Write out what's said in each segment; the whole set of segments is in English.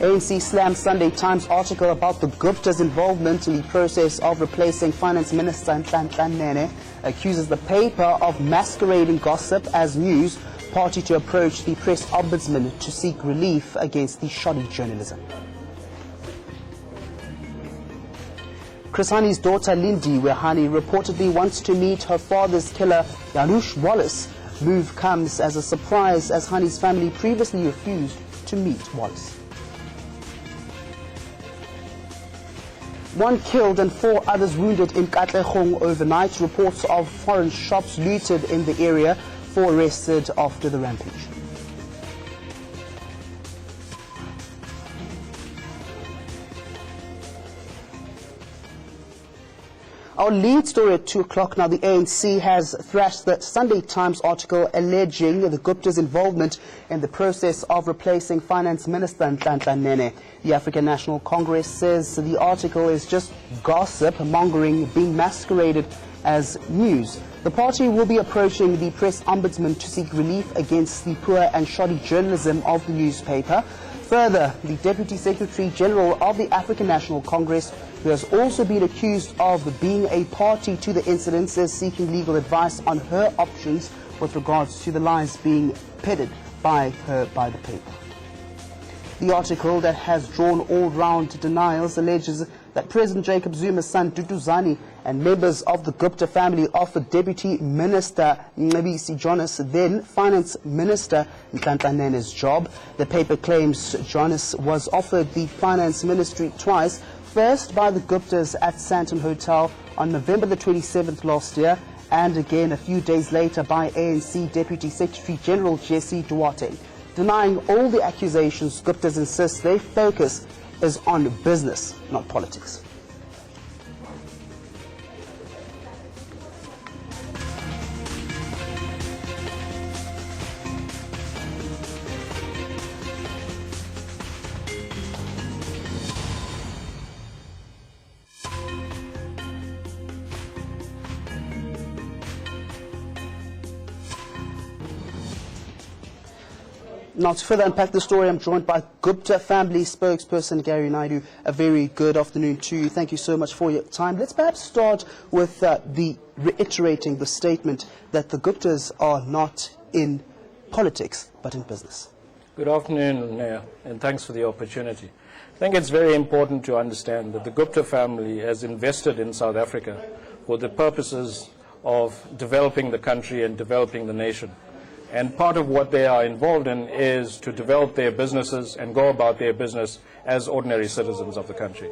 ANC slams Sunday Times article about the Gupta's involvement in the process of replacing Finance Minister Nhlanhla Nene, accuses the paper of masquerading gossip as news, party to approach the press ombudsman to seek relief against the shoddy journalism. Chris Honey's daughter Lindy, where Honey reportedly wants to meet her father's killer Yanush Wallace. Move comes as a surprise as Honey's family previously refused to meet Wallace. 1 killed and 4 others wounded in Katlehong overnight. Reports of foreign shops looted in the area. 4 arrested after the rampage. Our lead story at 2 o'clock now. The ANC has thrashed the Sunday Times article alleging the Gupta's involvement in the process of replacing Finance Minister Nhlanhla Nene. The African National Congress says the article is just gossip mongering being masqueraded as news. The party will be approaching the press ombudsman to seek relief against the poor and shoddy journalism of the newspaper. Further, the Deputy Secretary General of the African National Congress, who has also been accused of being a party to the incidents, is seeking legal advice on her options with regards to the lies being peddled by her by the paper. The article that has drawn all-round denials alleges that President Jacob Zuma's son Duduzane and members of the Gupta family offered Deputy Minister Ncebisi Jonas, then Finance Minister Nhlanhla Nene's job. The paper claims Jonas was offered the Finance Ministry twice, first by the Guptas at Santon Hotel on November the 27th last year, and again a few days later by ANC Deputy Secretary General Jesse Duarte. Denying all the accusations, Guptas insist their focus is on business, not politics. Now, to further unpack the story, I'm joined by Gupta family spokesperson Gary Naidu. A very good afternoon to you. Thank you so much for your time. Let's perhaps start with the reiterating the statement that the Guptas are not in politics, but in business. Good afternoon, Naya, and thanks for the opportunity. I think it's very important to understand that the Gupta family has invested in South Africa for the purposes of developing the country and developing the nation. And part of what they are involved in is to develop their businesses and go about their business as ordinary citizens of the country.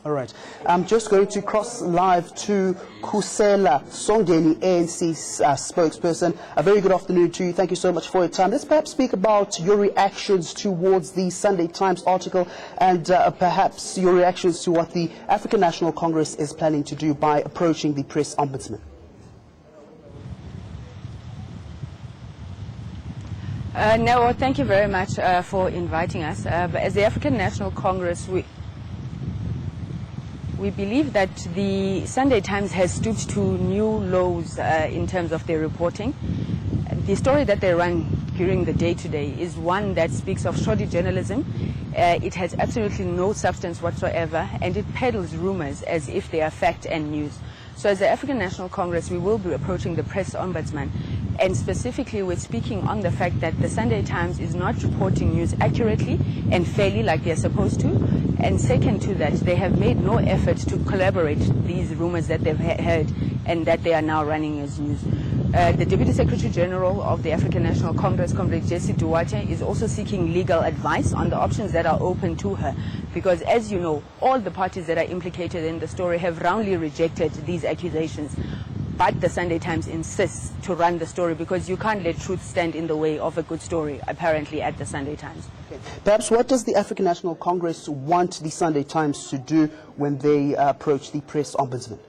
All right. I'm just going to cross live to Kusela Songeni, ANC spokesperson. A very good afternoon to you. Thank you so much for your time. Let's perhaps speak about your reactions towards the Sunday Times article and perhaps your reactions to what the African National Congress is planning to do by approaching the press ombudsman. No, thank you very much for inviting us. As the African National Congress, we believe that the Sunday Times has stooped to new lows in terms of their reporting. The story that they run during the day today is one that speaks of shoddy journalism. It has absolutely no substance whatsoever, and it peddles rumors as if they are fact and news. So as the African National Congress, we will be approaching the press ombudsman, and specifically we're speaking on the fact that the Sunday Times is not reporting news accurately and fairly like they're supposed to. And second to that, they have made no effort to collaborate these rumors that they've heard and that they are now running as news. The Deputy Secretary General of the African National Congress, Comrade Jesse Duarte, is also seeking legal advice on the options that are open to her. Because as you know, all the parties that are implicated in the story have roundly rejected these accusations. But the Sunday Times insists to run the story because you can't let truth stand in the way of a good story, apparently, at the Sunday Times. Okay. Perhaps what does the African National Congress want the Sunday Times to do when they approach the press ombudsman?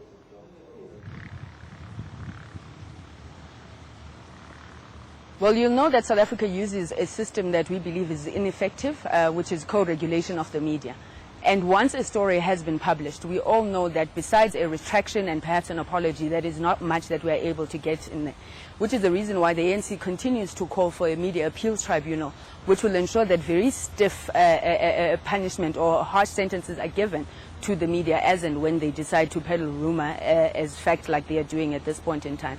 Well, you'll know that South Africa uses a system that we believe is ineffective, which is co-regulation of the media. And once a story has been published, we all know that besides a retraction and perhaps an apology, there is not much that we are able to get in there, which is the reason why the ANC continues to call for a media appeals tribunal, which will ensure that very stiff punishment or harsh sentences are given to the media as and when they decide to peddle rumor as fact, like they are doing at this point in time.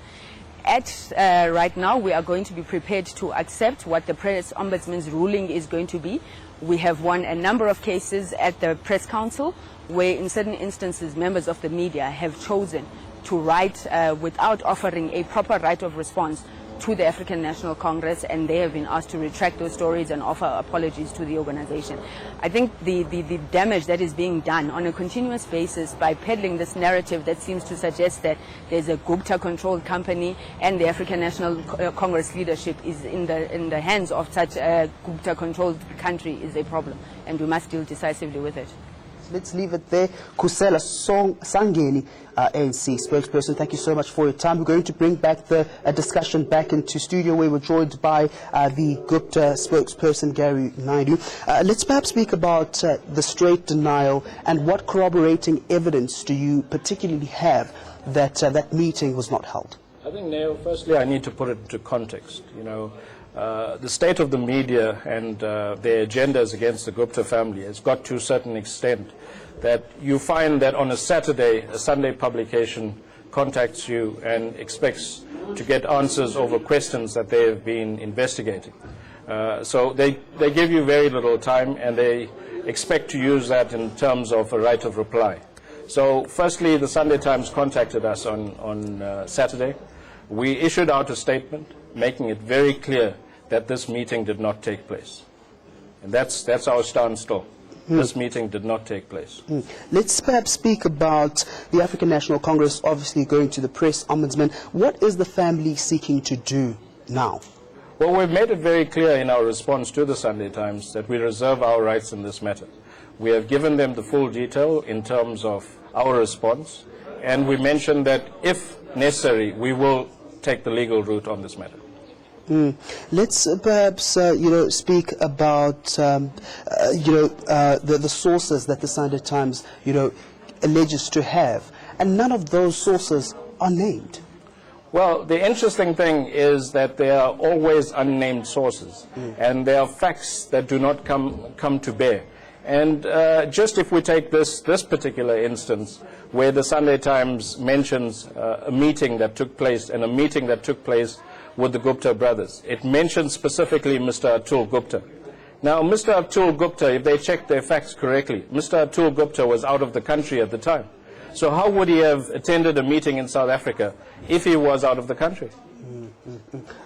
Right now, we are going to be prepared to accept what the Press Ombudsman's ruling is going to be. We have won a number of cases at the Press Council where in certain instances members of the media have chosen to write without offering a proper right of response to the African National Congress, and they have been asked to retract those stories and offer apologies to the organization. I think the damage that is being done on a continuous basis by peddling this narrative that seems to suggest that there's a Gupta-controlled company and the African National Congress leadership is in the hands of such a Gupta-controlled country is a problem, and we must deal decisively with it. Let's leave it there. Kusela Sangeni, ANC spokesperson, thank you so much for your time. We're going to bring back the discussion back into studio where we're joined by the Gupta spokesperson, Gary Naidu. Let's perhaps speak about the straight denial and what corroborating evidence do you particularly have that that meeting was not held? I think, Neo, firstly, I need to put it into context. The state of the media and their agendas against the Gupta family has got to a certain extent that you find that on a Saturday, a Sunday publication contacts you and expects to get answers over questions that they have been investigating. So they give you very little time, and they expect to use that in terms of a right of reply. So firstly, the Sunday Times contacted us on Saturday. We issued out a statement making it very clear that this meeting did not take place. And that's our stance still. This meeting did not take place. Let's perhaps speak about the African National Congress obviously going to the Press Ombudsman. What is the family seeking to do now? Well, we've made it very clear in our response to the Sunday Times that we reserve our rights in this matter. We have given them the full detail in terms of our response, and we mentioned that if necessary, we will take the legal route on this matter. Let's perhaps speak about the sources that the Sunday Times alleges to have, and none of those sources are named. Well, the interesting thing is that there are always unnamed sources, and there are facts that do not come to bear. And just if we take this particular instance, where the Sunday Times mentions a meeting that took place, and a meeting that took place with the Gupta brothers, it mentions specifically Mr. Atul Gupta. Now, Mr. Atul Gupta, if they check their facts correctly, Mr. Atul Gupta was out of the country at the time. So how would he have attended a meeting in South Africa if he was out of the country?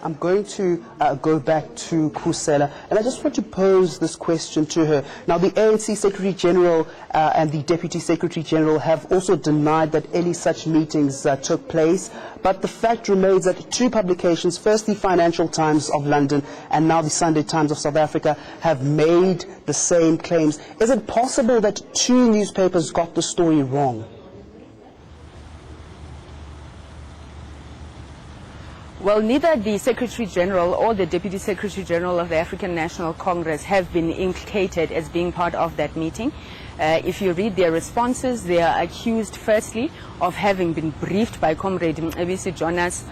I'm going to go back to Kusela, and I just want to pose this question to her. Now, the ANC Secretary General and the Deputy Secretary General have also denied that any such meetings took place, but the fact remains that two publications, first the Financial Times of London and now the Sunday Times of South Africa, have made the same claims. Is it possible that two newspapers got the story wrong? Well, neither the Secretary General or the Deputy Secretary General of the African National Congress have been implicated as being part of that meeting. If you read their responses, they are accused firstly of having been briefed by Comrade Mcebisi Jonas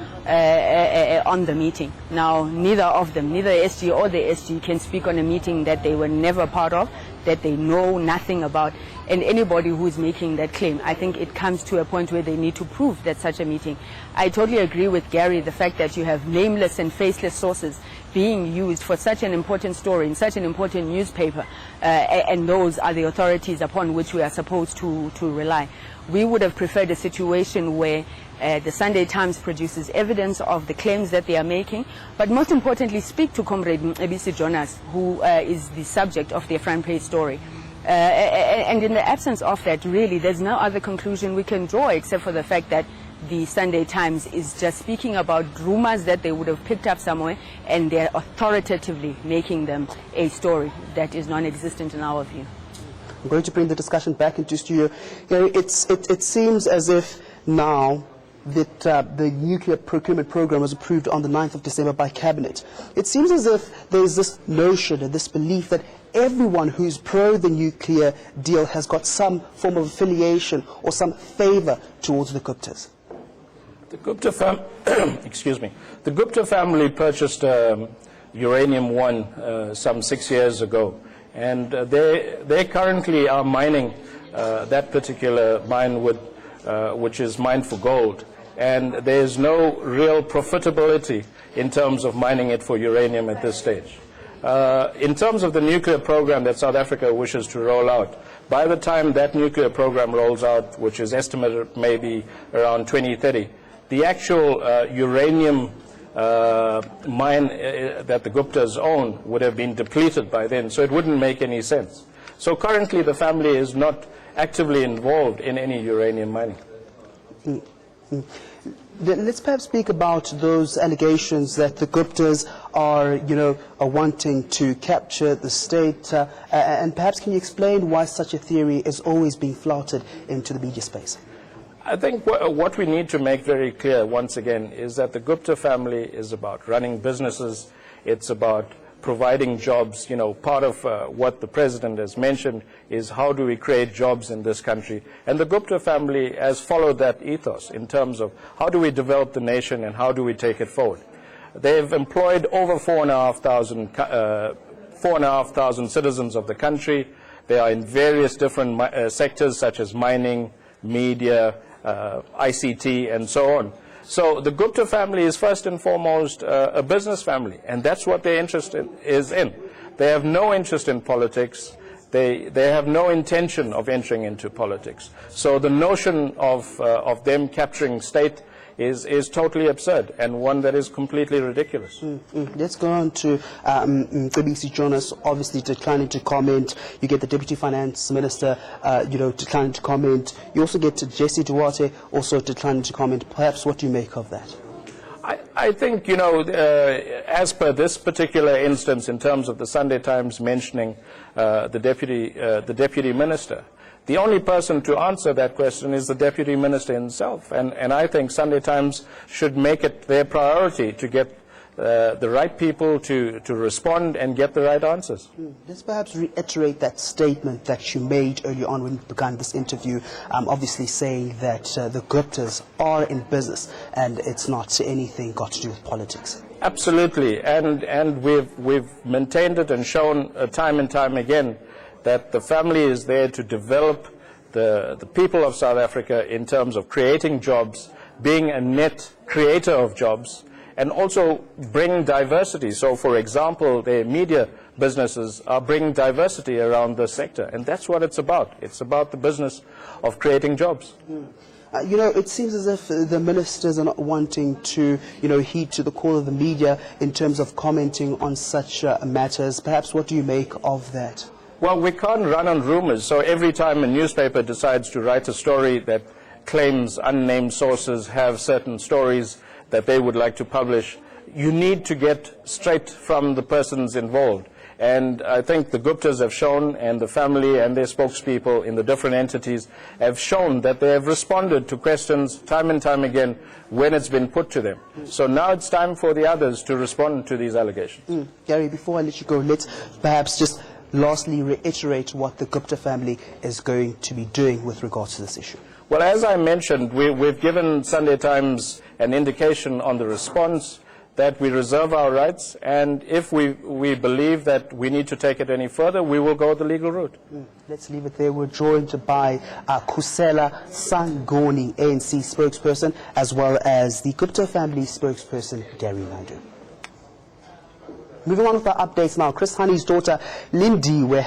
on the meeting. Now, neither of them, neither SG or the SG, can speak on a meeting that they were never part of, that they know nothing about. And anybody who is making that claim, I think it comes to a point where they need to prove that such a meeting. I totally agree with Gary, the fact that you have nameless and faceless sources being used for such an important story in such an important newspaper, and those are the authorities upon which we are supposed to rely. We would have preferred a situation where the Sunday Times produces evidence of the claims that they are making, but most importantly speak to Comrade Mcebisi Jonas, who is the subject of their front page story. And in the absence of that, really, there's no other conclusion we can draw except for the fact that the Sunday Times is just speaking about rumors that they would have picked up somewhere, and they're authoritatively making them a story that is non-existent in our view. I'm going to bring the discussion back into studio. Gary, it seems as if now that the nuclear procurement program was approved on the 9th of December by Cabinet. It seems as if there's this notion and this belief that everyone who's pro the nuclear deal has got some form of affiliation or some favor towards the Guptas? The Gupta excuse me. The Gupta family purchased uranium-1 some 6 years ago, and they currently are mining that particular mine which is mined for gold, and there is no real profitability in terms of mining it for uranium at this stage. In terms of the nuclear program that South Africa wishes to roll out, by the time that nuclear program rolls out, which is estimated maybe around 2030, the actual uranium mine that the Guptas own would have been depleted by then, so it wouldn't make any sense. So currently the family is not actively involved in any uranium mining. Let's perhaps speak about those allegations that the Guptas are wanting to capture the state, and perhaps can you explain why such a theory is always being flouted into the media space? I think what we need to make very clear once again is that the Gupta family is about running businesses. It's about providing jobs. Part of what the president has mentioned is how do we create jobs in this country. And the Gupta family has followed that ethos in terms of how do we develop the nation and how do we take it forward. They've employed over 4,500 citizens of the country. They are in various different sectors such as mining, media, ICT, and so on. So the Gupta family is first and foremost a business family, and that's what their interest is in. They have no interest in politics. They have no intention of entering into politics. So the notion of them capturing state is totally absurd and one that is completely ridiculous. Let's go on to Kobisi Jonas, obviously declining to comment. You get the Deputy Finance Minister, declining to comment. You also get Jesse Duarte, also declining to comment. Perhaps what do you make of that? I think, as per this particular instance, in terms of the Sunday Times mentioning the Deputy Minister, the only person to answer that question is the Deputy Minister himself. And I think Sunday Times should make it their priority to get the right people to respond and get the right answers. Let's perhaps reiterate that statement that you made earlier on when you began this interview, obviously saying that the Guptas are in business and it's not anything got to do with politics. Absolutely, and we've maintained it and shown time and time again that the family is there to develop the people of South Africa in terms of creating jobs, being a net creator of jobs, and also bring diversity. So, for example, their media businesses are bringing diversity around the sector, and that's what it's about. It's about the business of creating jobs. It seems as if the ministers are not wanting to, heed to the call of the media in terms of commenting on such matters. Perhaps what do you make of that? Well, we can't run on rumors, so every time a newspaper decides to write a story that claims unnamed sources have certain stories that they would like to publish, you need to get straight from the persons involved. And I think the Guptas have shown, and the family and their spokespeople in the different entities have shown that they have responded to questions time and time again when it's been put to them. So now it's time for the others to respond to these allegations. Gary, before I let you go, let's perhaps just lastly reiterate what the Gupta family is going to be doing with regards to this issue. Well, as I mentioned, we've given Sunday Times an indication on the response that we reserve our rights, and if we believe that we need to take it any further, we will go the legal route. Let's leave it there. We're joined by Kusela Sangoni, ANC spokesperson, as well as the Gupta family spokesperson, Gary Naidu. Moving on with our updates now. Chris Honey's daughter, Lindy,